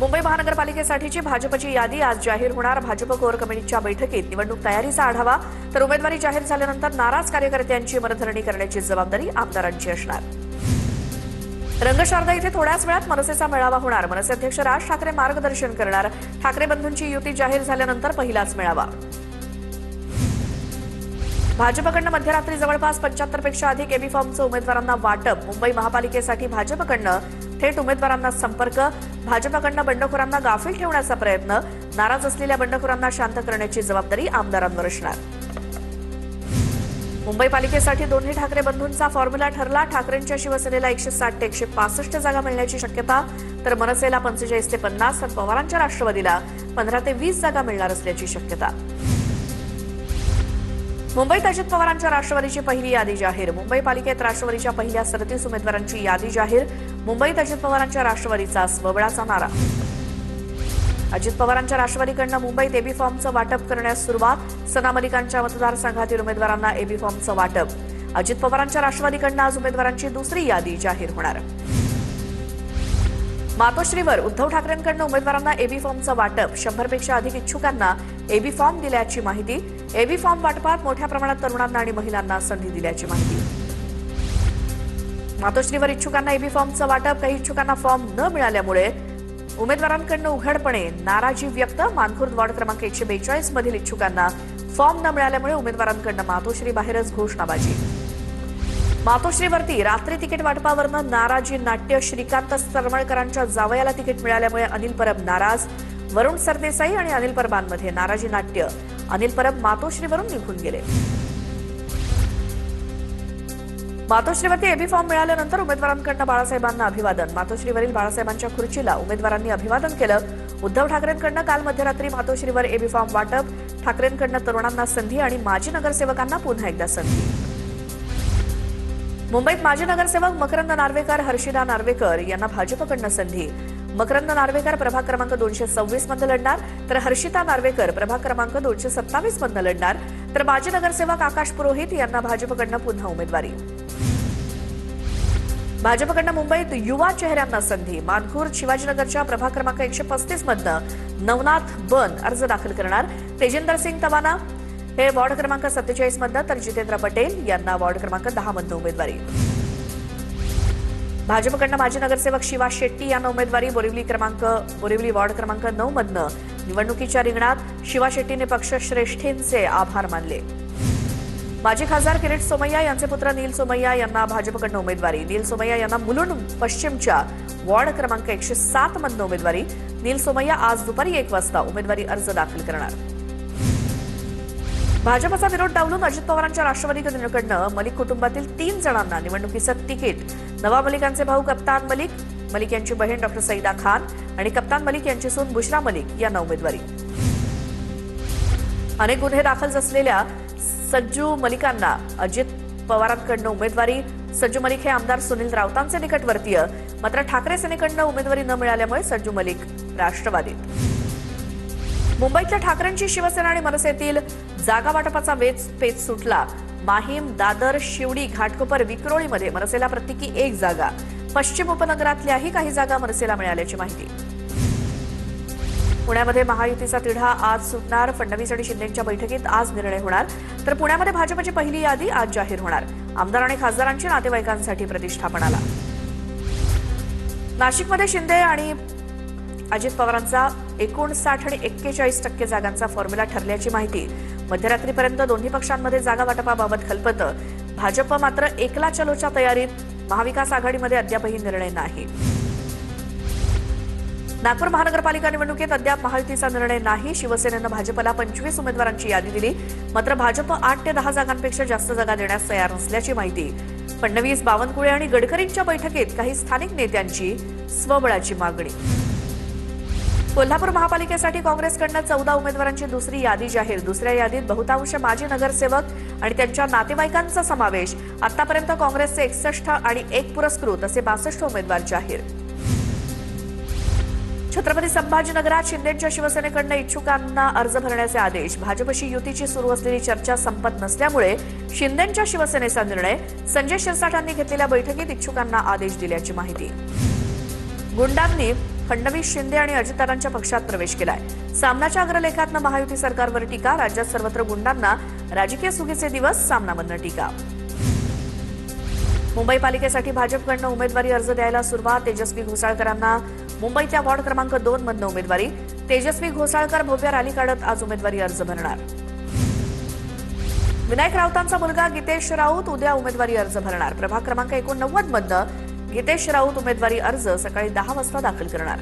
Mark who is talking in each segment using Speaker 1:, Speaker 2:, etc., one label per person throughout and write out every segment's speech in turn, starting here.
Speaker 1: मुंबई महानगरपालिकेसाठीची भाजपची यादी आज जाहीर होणार। भाजप कोर कमिटीच्या बैठकीत निवडणूक तयारीचा आढावा, तर उमेदवारी जाहीर झाल्यानंतर नाराज कार्यकर्त्यांची मनधरणी करण्याची जबाबदारी आमदारांची असणार। रंगशारदा इथे थोड्याच वेळात मनसेचा मेळावा होणार। मनसे अध्यक्ष राज ठाकरे मार्गदर्शन करणार। ठाकरे बंधूंची युती जाहीर झाल्यानंतर पहिलाच मेळावा। भाजपकडनं मध्यरात्री जवळपास 75 पेक्षा अधिक एबी फॉर्मचं उमेदवारांना वाटप। मुंबई महापालिकेसाठी भाजपकडनं थेट उमेदवारांना संपर्क। भाजपकडनं बंडखोरांना गाफील ठेवण्याचा प्रयत्न। नाराज असलेल्या बंडखोरांना शांत करण्याची जबाबदारी आमदारांवर असणार। मुंबई पालिकेसाठी दोन्ही ठाकरे बंधूंचा फॉर्म्युला ठरला। ठाकरेंच्या शिवसेनेला 160 ते 165 जागा मिळण्याची शक्यता, तर मनसेला 45 ते 50, तर पवारांच्या राष्ट्रवादीला 15 ते 20 जागा मिळणार असल्याची शक्यता। मुंबईत अजित पवारांच्या राष्ट्रवादीची पहिली यादी जाहीर। मुंबई पालिकेत राष्ट्रवादीच्या पहिल्या 37 उमेदवारांची यादी जाहीर। मुंबईत अजित पवारांच्या राष्ट्रवादीचा स्वबळाचा नारा। अजित पवारांच्या राष्ट्रवादीकडनं मुंबईत एबी फॉर्मचं वाटप करण्यास सुरुवात। सना मलिकांच्या मतदारसंघातील उमेदवारांना एबी फॉर्मचं वाटप। अजित पवारांच्या राष्ट्रवादीकडनं आज उमेदवारांची दुसरी यादी जाहीर होणार। मातोश्रीवर उद्धव ठाकरेंकडनं उमेदवारांना एबी फॉर्मचं वाटप। 100 पेक्षा अधिक इच्छुकांना एबी फॉर्म दिल्याची माहिती। एबी फॉर्म वाटपात मोठ्या प्रमाणात तरुणांना आणि महिलांना संधी दिल्याची माहिती। मातोश्रीवर इच्छुकांना एबी फॉर्मचं वाटप। काही इच्छुकांना फॉर्म न मिळाल्यामुळे उमेदवारांकडनं उघडपणे नाराजी व्यक्त। मानखुर्द वॉर्ड क्रमांक 142 मधील इच्छुकांना फॉर्म न मिळाल्यामुळे उमेदवारांकडनं मातोश्री बाहेरच घोषणाबाजी। मातोश्रीवरती रात्री तिकीट वाटपावरनं नाराजी नाट्य। श्रीकांत सरमळकरांच्या जावयाला तिकीट मिळाल्यामुळे अनिल परब नाराज। वरुण सरदेसाई आणि अनिल परबांमध्ये नाराजी नाट्य। अनिल परब मातोश्रीवरून निघून गेले। मातोश्रीवरती एबी फॉर्म मिळाल्यानंतर उमेदवारांकडनं बाळासाहेबांना अभिवादन। मातोश्रीवरील बाळासाहेबांच्या खुर्चीला उमेदवारांनी अभिवादन केलं। उद्धव ठाकरेंकडनं काल मध्यरात्री मातोश्रीवर एबी फॉर्म वाटप। ठाकरेंकडनं तरुणांना संधी आणि माजी नगरसेवकांना पुन्हा एकदा संधी। मुंबईत माजी नगरसेवक मकरंद नार्वेकर, हर्षिदा नार्वेकर यांना भाजपकडनं संधी। मकरंद नार्वेकर प्रभाग क्रमांक 226 मध्ये लढणार, तर हर्षिता नार्वेकर प्रभाग क्रमांक 227 मध्ये लढणार, तर माजी नगरसेवक आकाश पुरोहित यांना भाजपकडनं पुन्हा उमेदवारी। भाजपकडनं मुंबईत युवा चेहऱ्यांना संधी। मानखुर्द शिवाजीनगरच्या प्रभाग क्रमांक 135 मधनं नवनाथ बन अर्ज दाखल करणार। तेजिंदर सिंग तवाना हे वॉर्ड क्रमांक 47 मधनं, तर जितेंद्र पटेल यांना वॉर्ड क्रमांक 10 मधनं उमेदवारी। भाजपकडनं माजी नगरसेवक शिवा शेट्टी यांना उमेदवारी। बोरिवली वॉर्ड क्रमांक 9 मधनं निवडणुकीच्या रिंगणात शिवा शेट्टीने पक्षश्रेष्ठींचे आभार मानले। माजी खासदार किरीट सोमय्या यांचे पुत्र नील सोमय्या यांना भाजपकडनं उमेदवारी। नील सोमय्या यांना मुलुंड पश्चिमच्या वॉर्ड क्रमांक 107 मधनं उमेदवारी। नील सोमय्या आज दुपारी 1 वाजता उमेदवारी अर्ज दाखल करणार। भाजपचा विरोध डावलून अजित पवारांच्या राष्ट्रवादीकडनं मलिक कुटुंबातील 3 जणांना निवडणुकीचं तिकीट। नवाब मलिकांचे भाऊ कप्तान मलिक यांची बहीण डॉक्टर सईदा खान आणि कप्तान मलिक यांची सून बुशरा मलिक यांना उमेदवारी। अनेक गुन्हे दाखल असलेल्या सज्जू मलिकांना अजित पवारांकडनं उमेदवारी। सज्जू मलिक हे आमदार सुनील राऊतांचे निकटवर्तीय, मात्र ठाकरे सेनेकडनं उमेदवारी न मिळाल्यामुळे सज्जू मलिक राष्ट्रवादीत। मुंबईतल्या ठाकरेंची शिवसेना आणि मनसेतील जागा वाटपाचा पेच सुटला। माहीम, दादर, शिवडी, घाटकोपर, विक्रोळीमध्ये मनसेला प्रत्येकी 1 जागा। पश्चिम उपनगरातल्याही काही जागा मनसेला मिळाल्याची माहिती। पुण्यामध्ये महायुतीचा तिढा आज सुटणार। फडणवीस आणि शिंदेंच्या बैठकीत आज निर्णय होणार, तर पुण्यामध्ये भाजपची पहिली यादी आज जाहीर होणार। आमदार आणि खासदारांची नातेवाईकांसाठी प्रतिष्ठापनाला। नाशिकमध्ये शिंदे आणि अजित पवारांचा 59 आणि 41% जागांचा फॉर्म्युला ठरल्याची माहिती। मध्यरात्रीपर्यंत दोन्ही पक्षांमध्ये जागा वाटपाबाबत खलबतं। भाजप मात्र एकला चलोच्या तयारीत। महाविकास आघाडीमध्ये अद्यापही निर्णय नाही। नागपूर महानगरपालिका निवडणुकीत अद्याप महायुतीचा निर्णय नाही। शिवसेनेनं भाजपला 25 उमेदवारांची यादी दिली, मात्र भाजप 8 ते 10 जागांपेक्षा जास्त जागा देण्यास तयार नसल्याची माहिती। फडणवीस, बावनकुळे आणि गडकरींच्या बैठकीत काही स्थानिक नेत्यांची स्वबळाची मागणी। कोल्हापूर महापालिकेसाठी काँग्रेसकडनं 14 उमेदवारांची दुसरी यादी जाहीर। दुसऱ्या यादीत बहुतांश माजी नगरसेवक आणि त्यांच्या नातेवाईकांचा समावेश। आतापर्यंत काँग्रेसचे 61 आणि 1 पुरस्कृत असे 62 उमेदवार जाहीर। छत्रपती संभाजीनगरात शिंदेंच्या शिवसेनेकडनं इच्छुकांना अर्ज भरण्याचे आदेश। भाजपशी युतीची सुरू असलेली चर्चा संपत नसल्यामुळे शिंदेंच्या शिवसेनेचा निर्णय। संजय शिरसाट यांनी घेतलेल्या बैठकीत इच्छुकांना आदेश दिल्याची माहिती। गुंडांनी फडणवीस, शिंदे आणि अजितदादांच्या पक्षात प्रवेश केलाय. सामनाच्या अग्रलेखातनं महायुती सरकारवर टीका. राज्यात सर्वत्र गुंडांना राजकीय सुगीचे दिवस. सामनामधनं टीका. मुंबई पालिकेसाठी भाजपकडनं उमेदवारी अर्ज द्यायला सुरुवात. तेजस्वी घोसाळकरांना मुंबईच्या वॉर्ड क्रमांक 2 मधनं उमेदवारी. तेजस्वी घोसाळकर भव्य रॅली काढत आज उमेदवारी अर्ज भरणार. विनायक राऊतांचा मुलगा गीतेश राऊत उद्या उमेदवारी अर्ज भरणार. प्रभाग क्रमांक 89 मधनं गीतेश राऊत उमेदवारी अर्ज सकाळी 10 वाजता दाखल करणार.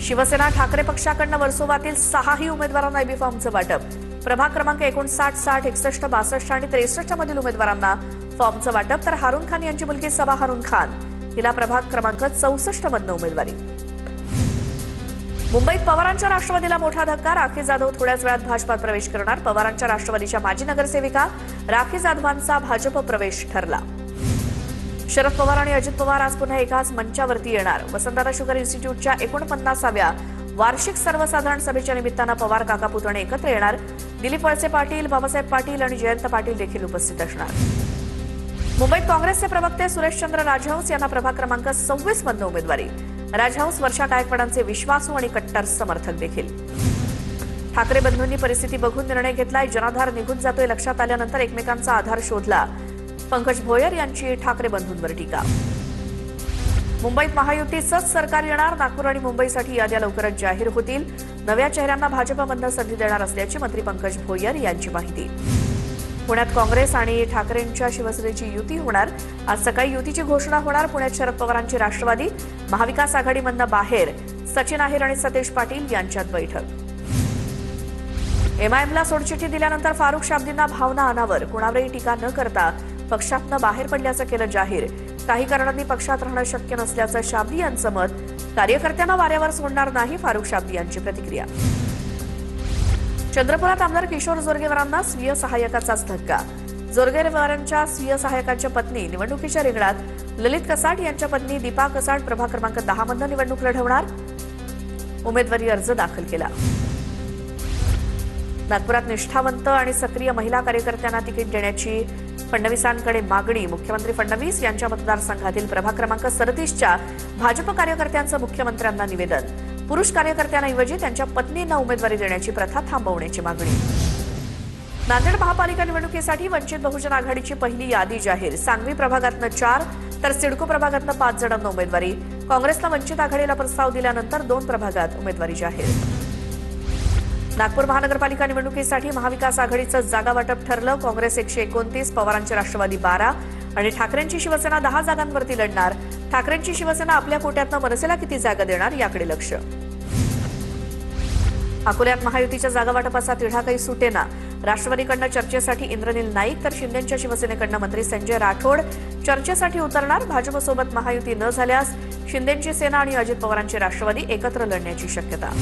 Speaker 1: शिवसेना ठाकरे पक्षाकडनं वर्सोवातील 6ही उमेदवारांना एबी फॉर्मचं वाटप. प्रभाग क्रमांक 59, 60, 61, 62 आणि 63 मधील उमेदवारांना फॉर्मचं वाटप. तर हारून खान यांची मुलगी सबा हारून खान हिला प्रभाग क्रमांक 64 मधनं उमेदवारी. मुंबईत पवारांच्या राष्ट्रवादीला मोठा धक्का. राखी जाधव थोड्याच वेळात भाजपात प्रवेश करणार. पवारांच्या राष्ट्रवादीच्या माजी नगरसेविका राखी जाधवांचा भाजप प्रवेश ठरला. शरद पवार आणि अजित पवार आज पुन्हा एकाच मंचावरती येणार. वसंतदादा शुगर इन्स्टिट्यूटच्या 49व्या वार्षिक सर्वसाधारण सभेच्या निमित्तानं पवार काका पुतणे एकत्र येणार. दिलीप वळसे पाटील, बाबासाहेब पाटील आणि जयंत पाटील देखील उपस्थित असणार. मुंबईत काँग्रेसचे प्रवक्ते सुरेशचंद्र राजहंस यांना प्रभाग क्रमांक 26 मधनं उमेदवारी. राजहंस वर्षा गायकवाडांचे विश्वासू आणि कट्टर समर्थक देखील. ठाकरे बंधूंनी परिस्थिती बघून निर्णय घेतलाय. जनाधार निघून जातोय लक्षात आल्यानंतर एकमेकांचा आधार शोधला. पंकज भोयर यांची ठाकरे बंधूंवर टीका. मुंबईत महायुतीचंच सरकार येणार. नागपूर आणि मुंबईसाठी याद्या लवकरच जाहीर होतील. नव्या चेहऱ्यांना भाजपमधनं संधी देणार असल्याची मंत्री पंकज भोयर यांची माहिती. पुण्यात काँग्रेस आणि ठाकरेंच्या शिवसेनेची युती होणार. आज सकाळी युतीची घोषणा होणार. पुण्यात शरद पवारांची राष्ट्रवादी, महाविकास आघाडीमधनं बाहेर सचिन आहेर आणि सतेज पाटील यांच्यात बैठक. एमआयएमला सोडचिठ्ठी दिल्यानंतर फारुख शाब्दींना भावना अनावर. कुणावरही टीका न करता पक्षातनं बाहेर पडल्याचं केलं जाहीर. काही कारणांनी पक्षात राहणं शक्य नसल्याचं शाब्दी यांचं मत. कार्यकर्त्यांना वाऱ्यावर सोडणार नाही, फारुख शाब्दी यांची प्रतिक्रिया. चंद्रपुरात आमदार किशोर जोरगेवारांना स्वीय सहाय्यकाचाच धक्का. जोरगेवारांच्या स्वीय सहाय्यकांच्या पत्नी निवडणुकीच्या रिंगणात. ललित कसाट यांच्या पत्नी दीपा कसाट प्रभाग क्रमांक 10 मधनं निवडणूक लढवणार. उमेदवारी अर्ज दाखल केला. नागपुरात निष्ठावंत आणि सक्रिय महिला कार्यकर्त्यांना तिकीट देण्याची फडणवीसांकडे मागणी. मुख्यमंत्री फडणवीस यांच्या मतदारसंघातील प्रभाग क्रमांक 37च्या भाजप कार्यकर्त्यांचं मुख्यमंत्र्यांना निवेदन. पुरुष कार्यकर्त्यांऐवजी त्यांच्या पत्नींना उमेदवारी देण्याची प्रथा थांबवण्याची मागणी. नांदेड महापालिका निवडणुकीसाठी वंचित बहुजन आघाडीची पहिली यादी जाहीर. सांगवी प्रभागातनं 4 तर सिडको प्रभागातनं 5 जणांना उमेदवारी. काँग्रेसनं वंचित आघाडीला प्रस्ताव दिल्यानंतर 2 प्रभागात उमेदवारी जाहीर. नागपूर महानगरपालिका निवडणुकीसाठी महाविकास आघाडीचं जागा वाटप ठरलं. काँग्रेस 129, पवारांची राष्ट्रवादी 12 आणि ठाकरेंची शिवसेना 10 जागांवरती लढणार. ठाकरेंची शिवसेना आपल्या कोट्यातनं मनसेला किती जागा देणार याकडे लक्ष. अकोल्यात महायुतीच्या जागा वाटपाचा तिढा काही सुटेना. राष्ट्रवादीकडनं चर्चेसाठी इंद्रनील नाईक तर शिंदेच्या शिवसेनेकडनं मंत्री संजय राठोड चर्चेसाठी उतरणार. भाजपसोबत महायुती न झाल्यास शिंदेची सेना आणि अजित पवारांची राष्ट्रवादी एकत्र लढण्याची शक्यता.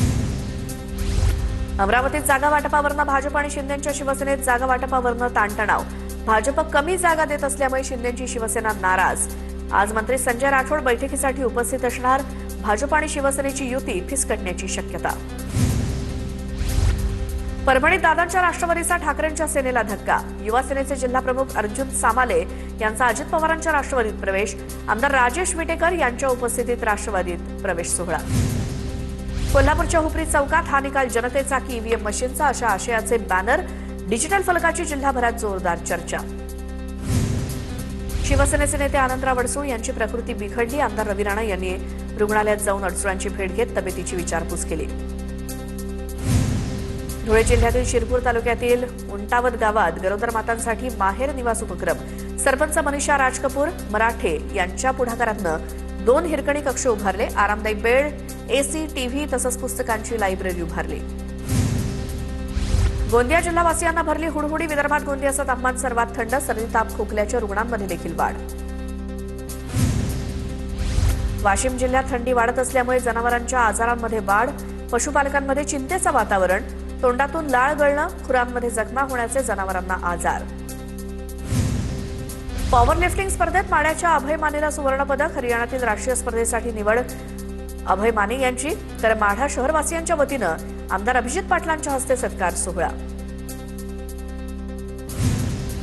Speaker 1: अमरावतीत जागा वाटपावरनं भाजप आणि शिंदेच्या शिवसेनेत जागा वाटपावरनं ताणतणाव. भाजप कमी जागा देत असल्यामुळे शिंदेची शिवसेना नाराज. आज मंत्री संजय राठोड बैठकीसाठी उपस्थित असणार. भाजप आणि शिवसेनेची युती फिसकटण्याची शक्यता. परभणीत दादांच्या राष्ट्रवादीचा ठाकरेंच्या सेनेला धक्का. युवा सेनेचे जिल्हाप्रमुख अर्जुन सामाले यांचा अजित पवारांच्या राष्ट्रवादीत प्रवेश. आमदार राजेश विटेकर यांच्या उपस्थितीत राष्ट्रवादीत प्रवेश सोहळा. कोल्हापूरच्या हुपरी चौकात हा निकाल जनतेचा की ईव्हीएम मशीनचा अशा आशयाचे बॅनर. डिजिटल फलकाची जिल्हाभरात जोरदार चर्चा. शिवसेनेचे नेते आनंदराव अडसूळ यांची प्रकृती बिघडली. आमदार रवी राणा यांनी रुग्णालयात जाऊन अडसूळांची भेट घेत तब्येतीची विचारपूस केली. धुळे जिल्ह्यातील शिरपूर तालुक्यातील उंटावत गावात गरोदर मातांसाठी माहेर निवास उपक्रम. सरपंच मनीषा राजकपूर मराठे यांच्या पुढाकारातनं 2 हिरकणी कक्ष उभारले. आरामदायी बेड, एसी, टीव्ही तसंच पुस्तकांची लायब्ररी उभारली. गोंदिया जिल्हावासियांना भरली हुडहुडी. विदर्भात गोंदियाचं तापमान सर्वात थंड. सर्दी, ताप, खोकल्याच्या रुग्णांमध्ये देखील वाढ. वाशिम जिल्ह्यात थंडी वाढत असल्यामुळे जनावरांच्या आजारांमध्ये वाढ. पशुपालकांमध्ये चिंतेचं वातावरण. तोंडातून लाळ गळणं, खुरांमध्ये जखमा होण्याचे जनावरांना आजार. पॉवर लिफ्टिंग स्पर्धेत माड्याच्या अभय मानेला सुवर्णपदक. हरियाणातील राष्ट्रीय स्पर्धेसाठी निवड अभय माने यांची. तर माढा शहरवासियांच्या वतीनं आमदार अभिजित पाटलांच्या हस्ते सत्कार सोहळा.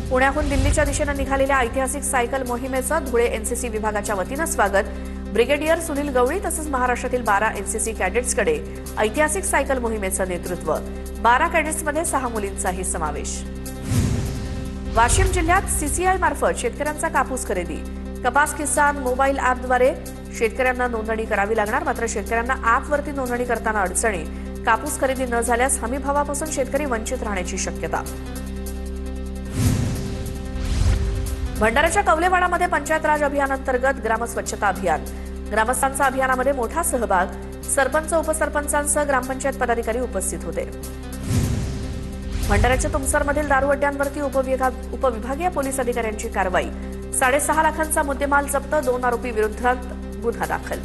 Speaker 1: पुण्याहून दिल्लीच्या दिशेनं निघालेल्या ऐतिहासिक सायकल मोहिमेचं धुळे एनसीसी विभागाच्या वतीनं स्वागत. ब्रिगेडियर सुनील गवळी तसंच महाराष्ट्रातील 12 एनसीसी कॅडेट्सकडे ऐतिहासिक सायकल मोहिमेचं नेतृत्व. 12 कॅडेट्समध्ये 6 मुलींचाही समावेश. वाशिम जिल्ह्यात सीसीआय मार्फत शेतकऱ्यांचा कापूस खरेदी. कपास किसान मोबाईल ॲपद्वारे शेतकऱ्यांना नोंदणी करावी लागणार. मात्र शेतकऱ्यांना ॲपवरती नोंदणी करताना अडचणी. कापूस खरेदी न झाल्यास हमीभावापासून शेतकरी वंचित राहण्याची शक्यता. भंडाऱ्याच्या कवलेवाडामध्ये पंचायत राज अभियानांतर्गत ग्रामस्वच्छता अभियान. ग्रामस्थांचा अभियानामध्ये मोठा सहभाग. सरपंच उपसरपंचांसह ग्रामपंचायत पदाधिकारी उपस्थित होते. भंडाऱ्याच्या तुमसरमधील दारूअड्ड्यांवरती उपविभागीय पोलीस अधिकाऱ्यांची कारवाई. 6.5 लाखांचा मुद्देमाल जप्त. 2 आरोपी विरोधात गुन्हा दाखल.